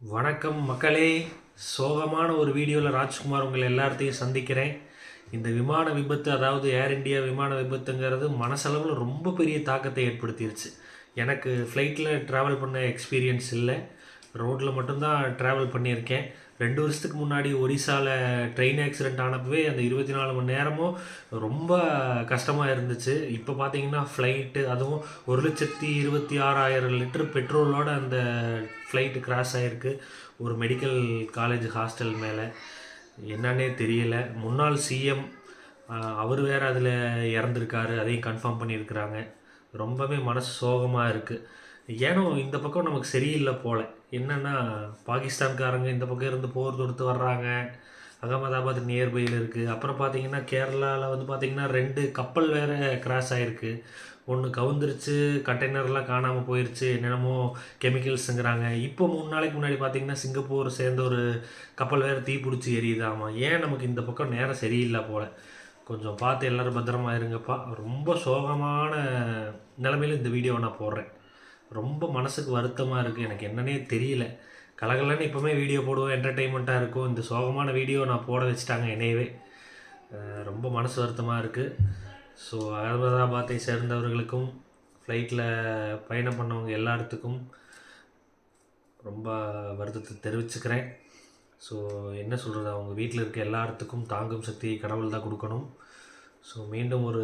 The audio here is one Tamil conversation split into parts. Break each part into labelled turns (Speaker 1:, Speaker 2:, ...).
Speaker 1: வணக்கம் மக்களே. சோகமான ஒரு வீடியோவில் ராஜ்குமார் உங்களை எல்லாத்தையும் சந்திக்கிறேன். இந்த விமான விபத்து, அதாவது ஏர் இண்டியா விமான விபத்துங்கிறது மனசளவில் ரொம்ப பெரிய தாக்கத்தை ஏற்படுத்திருச்சு. எனக்கு ஃப்ளைட்டில் ட்ராவல் பண்ண எக்ஸ்பீரியன்ஸ் இல்லை, ரோட்டில் மட்டும்தான் ட்ராவல் பண்ணியிருக்கேன். 2 வருஷத்துக்கு முன்னாடி ஒடிசாவில் ட்ரெயின் ஆக்சிடெண்ட் ஆனப்பவே அந்த 24 மணி நேரமும் ரொம்ப கஷ்டமாக இருந்துச்சு. இப்போ பார்த்தீங்கன்னா ஃப்ளைட்டு, அதுவும் 1,26,000 லிட்டர் பெட்ரோலோடு அந்த ஃப்ளைட்டு கிராஸ் ஆகிருக்கு ஒரு மெடிக்கல் காலேஜ் ஹாஸ்டல் மேலே. என்னன்னே தெரியல. முன்னாள் சிஎம் அவர் வேறு அதில் இறந்துருக்காரு, அதையும் கன்ஃபார்ம் பண்ணியிருக்கிறாங்க. ரொம்பவே மனசு சோகமாக இருக்குது. ஏனோ இந்த பக்கம் நமக்கு சரியில்லை போல். என்னென்னா, பாகிஸ்தான்காரங்க இந்த பக்கம் இருந்து போர் தொடுத்து வர்றாங்க. அகமதாபாத் நியர்பையில் இருக்குது. அப்புறம் பார்த்திங்கன்னா கேரளாவில் வந்து பார்த்திங்கன்னா 2 கப்பல் வேறு கிராஸ் ஆகிருக்கு. ஒன்று கவுந்துருச்சு, கண்டெய்னர்லாம் காணாமல் போயிடுச்சு, என்னென்னமோ கெமிக்கல்ஸுங்கிறாங்க. இப்போ 3 நாளைக்கு முன்னாடி பார்த்திங்கன்னா சிங்கப்பூர் சேர்ந்த ஒரு கப்பல் வேறு தீப்பிடிச்சி எரியுதாமா. ஏன் நமக்கு இந்த பக்கம் நேரம் சரியில்லை போல். கொஞ்சம் பார்த்து எல்லோரும் பத்திரமா இருங்கப்பா. ரொம்ப சோகமான நிலமையில் இந்த வீடியோவை நான் போடுறேன். ரொம்ப மனசுக்கு வருத்தமாக இருக்குது. எனக்கு என்னன்னே தெரியல. கலகலன்னு இப்போவுமே வீடியோ போடுவோம், என்டர்டெயின்மெண்ட்டாக இருக்கும். இந்த சோகமான வீடியோ நான் போட வச்சுட்டாங்க என்னையவே. ரொம்ப மனசு வருத்தமாக இருக்குது. ஸோ அகமதாபாத்தை சேர்ந்தவர்களுக்கும் ஃப்ளைட்டில் பயணம் பண்ணவங்க எல்லாத்துக்கும் ரொம்ப வருத்தத்தை தெரிவிச்சுக்கிறேன். ஸோ என்ன சொல்கிறது, அவங்க வீட்டில் இருக்க எல்லாத்துக்கும் தாங்கும் சக்தியை கடவுள் தான் கொடுக்கணும். ஸோ மீண்டும் ஒரு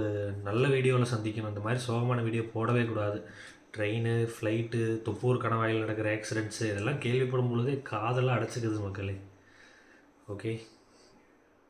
Speaker 1: நல்ல வீடியோவில் சந்திக்கணும். இந்த மாதிரி சோகமான வீடியோ போடவே கூடாது. ட்ரெயின், ஃப்ளைட்டு, தொப்பூர் கணவாயில் நடக்கிற ஆக்சிடெண்ட்ஸு இதெல்லாம் கேள்விப்படும் பொழுதே காதெல்லாம் அடைச்சிக்குது மக்களே. ஓகே.